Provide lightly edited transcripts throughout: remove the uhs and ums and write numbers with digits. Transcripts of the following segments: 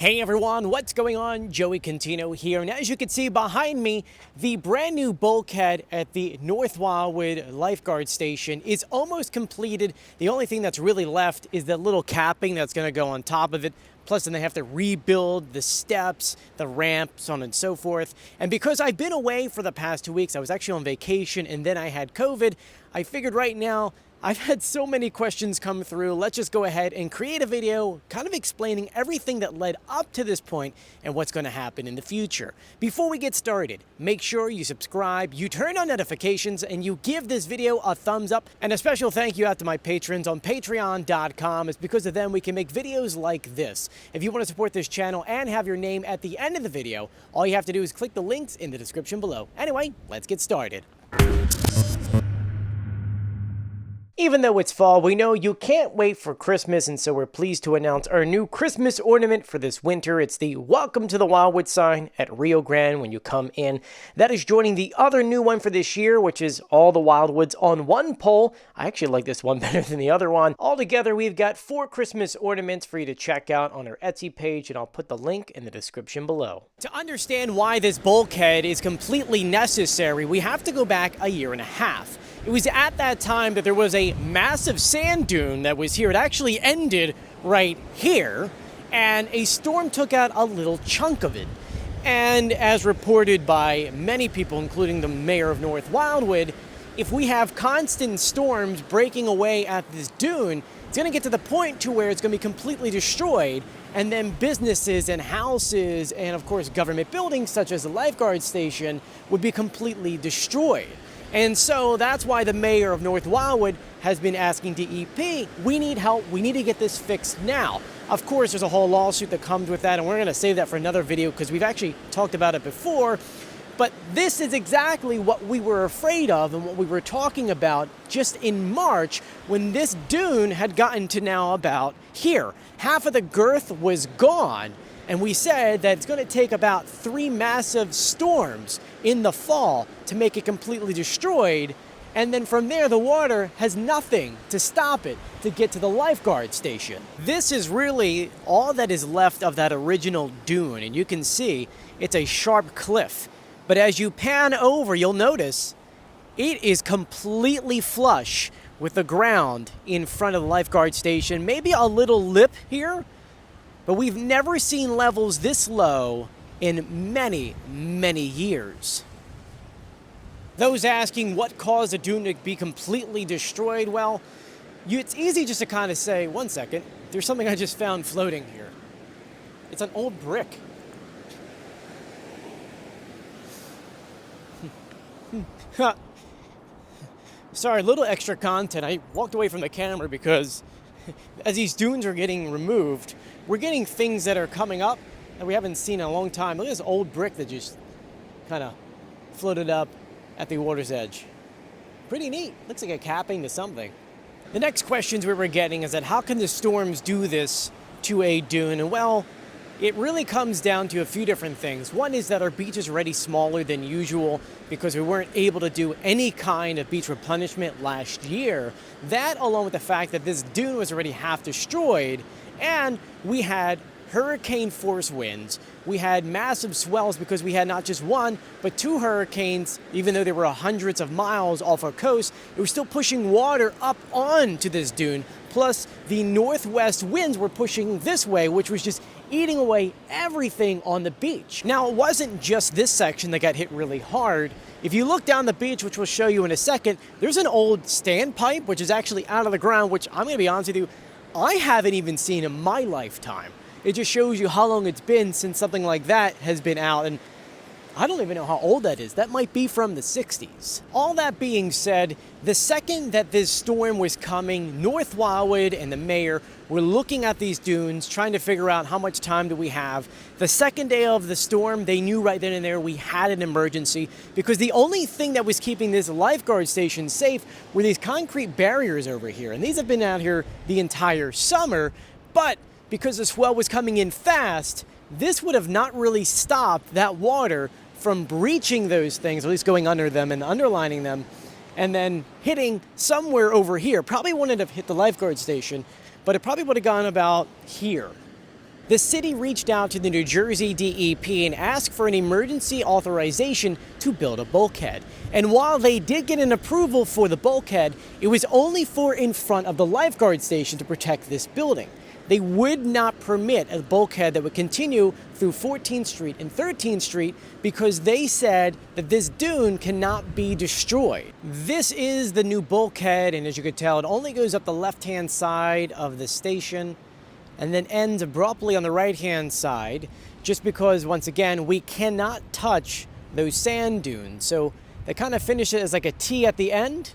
Hey everyone, what's going on? Joey Contino here, and as you can see behind me, the brand new bulkhead at the North Wildwood Lifeguard station is almost completed. The only thing that's really left is that little capping that's going to go on top of it. Plus, then they have to rebuild the steps, the ramp, so on and so forth. And because I've been away for the past 2 weeks, I was actually on vacation and then I had COVID, I figured right now I've had so many questions come through. Let's just go ahead and create a video kind of explaining everything that led up to this point and what's going to happen in the future. Before we get started, make sure you subscribe, you turn on notifications, and you give this video a thumbs up. And a special thank you out to my patrons on patreon.com. It's because of them we can make videos like this. If you want to support this channel and have your name at the end of the video, all you have to do is click the links in the description below. Anyway, let's get started. Even though it's fall, we know you can't wait for Christmas, and so we're pleased to announce our new Christmas ornament for this winter. It's the Welcome to the Wildwood sign at Rio Grande when you come in. That is joining the other new one for this year, which is all the Wildwoods on one pole. I actually like this one better than the other one. Altogether, we've got 4 Christmas ornaments for you to check out on our Etsy page, and I'll put the link in the description below. To understand why this bulkhead is completely necessary, we have to go back a year and a half. It was at that time that there was a massive sand dune that was here. It actually ended right here, and a storm took out a little chunk of it. And as reported by many people, including the mayor of North Wildwood, if we have constant storms breaking away at this dune, it's going to get to the point to where it's going to be completely destroyed, and then businesses and houses and, of course, government buildings such as the Lifeguard station would be completely destroyed. And so that's why the mayor of North Wildwood has been asking DEP, we need help, we need to get this fixed now. Of course, there's a whole lawsuit that comes with that, and we're going to save that for another video because we've actually talked about it before. But this is exactly what we were afraid of and what we were talking about just in March when this dune had gotten to now about here. Half of the girth was gone. And we said that it's going to take about 3 massive storms in the fall to make it completely destroyed. And then from there, the water has nothing to stop it to get to the Lifeguard station. This is really all that is left of that original dune. And you can see it's a sharp cliff. But as you pan over, you'll notice it is completely flush with the ground in front of the Lifeguard station. Maybe a little lip here. But we've never seen levels this low in many, many years. Those asking what caused the dune to be completely destroyed, well, it's easy just to kind of say, one second, there's something I just found floating here. It's an old brick. Sorry, a little extra content. I walked away from the camera because as these dunes are getting removed, we're getting things that are coming up that we haven't seen in a long time. Look at this old brick that just kind of floated up at the water's edge. Pretty neat. Looks like a capping to something. The next questions we were getting is that how can the storms do this to a dune? And well, it really comes down to a few different things. One is that our beach is already smaller than usual because we weren't able to do any kind of beach replenishment last year. That, along with the fact that this dune was already half destroyed, and we had hurricane force winds. We had massive swells because we had not just one, but 2 hurricanes. Even though they were hundreds of miles off our coast, it was still pushing water up onto this dune. Plus, the northwest winds were pushing this way, which was just eating away everything on the beach. Now, it wasn't just this section that got hit really hard. If you look down the beach, which we'll show you in a second, there's an old standpipe, which is actually out of the ground, which I'm going to be honest with you, I haven't even seen in my lifetime. It just shows you how long it's been since something like that has been out, and I don't even know how old that is. That might be from the 60s. All that being said, the second that this storm was coming, North Wildwood and the mayor were looking at these dunes, trying to figure out how much time do we have. The second day of the storm, they knew right then and there we had an emergency because the only thing that was keeping this Lifeguard station safe were these concrete barriers over here. And these have been out here the entire summer, but because the swell was coming in fast, this would have not really stopped that water from breaching those things, at least going under them and underlining them, and then hitting somewhere over here. Probably wouldn't have hit the Lifeguard station, but it probably would have gone about here. the city reached out to the New Jersey DEP and asked for an emergency authorization to build a bulkhead. And while they did get an approval for the bulkhead, it was only for in front of the Lifeguard station to protect this building. They would not permit a bulkhead that would continue through 14th Street and 13th Street because they said that this dune cannot be destroyed. This is the new bulkhead, and as you could tell, it only goes up the left-hand side of the station and then ends abruptly on the right-hand side, just because, once again, we cannot touch those sand dunes. So they kind of finish it as like a T at the end,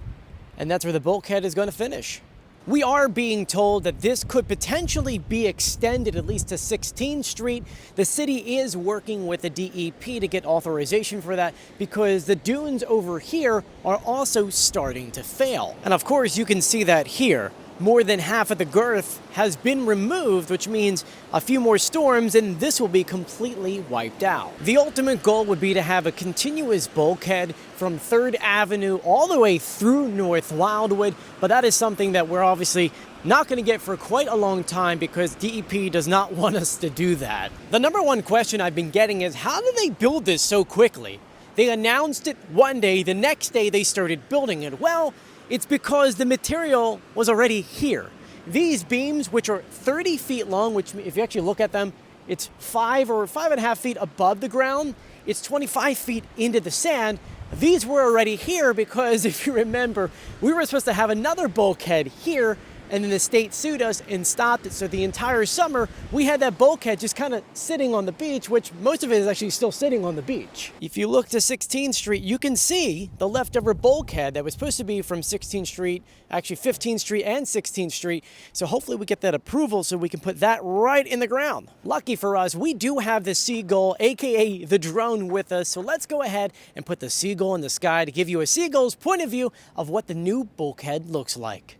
and that's where the bulkhead is going to finish. We are being told that this could potentially be extended at least to 16th Street. The city is working with the DEP to get authorization for that because the dunes over here are also starting to fail. And of course, you can see that here. More than half of the girth has been removed, which means a few more storms and this will be completely wiped out. The ultimate goal would be to have a continuous bulkhead from 3rd Avenue all the way through North Wildwood, but that is something that we're obviously not going to get for quite a long time because DEP does not want us to do that. The number one question I've been getting is, how did they build this so quickly? They announced it one day, the next day they started building it. Well, it's because the material was already here. These beams, which are 30 feet long, which if you actually look at them, it's 5 or 5.5 feet above the ground. It's 25 feet into the sand. These were already here because if you remember, we were supposed to have another bulkhead here, and then the state sued us and stopped it. So the entire summer, we had that bulkhead just kind of sitting on the beach, which most of it is actually still sitting on the beach. If you look to 16th Street, you can see the leftover bulkhead that was supposed to be from 16th Street, actually 15th Street and 16th Street. So hopefully we get that approval so we can put that right in the ground. Lucky for us, we do have the seagull, aka the drone, with us. So let's go ahead and put the seagull in the sky to give you a seagull's point of view of what the new bulkhead looks like.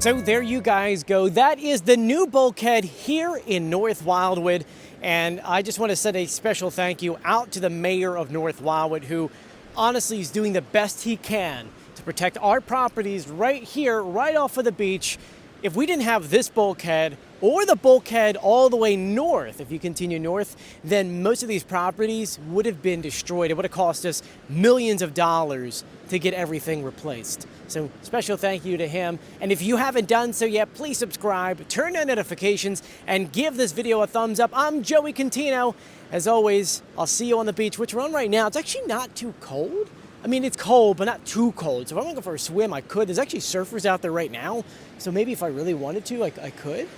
So there you guys go. That is the new bulkhead here in North Wildwood. And I just want to send a special thank you out to the mayor of North Wildwood, who honestly is doing the best he can to protect our properties right here, right off of the beach. If we didn't have this bulkhead, or the bulkhead all the way north, if you continue north, then most of these properties would have been destroyed. It would have cost us millions of dollars to get everything replaced. So special thank you to him. And if you haven't done so yet, please subscribe, turn on notifications, and give this video a thumbs up. I'm Joey Contino. As always, I'll see you on the beach, which we're on right now. It's actually not too cold. I mean, it's cold, but not too cold. So if I want to go for a swim, I could. There's actually surfers out there right now. So maybe if I really wanted to, I could.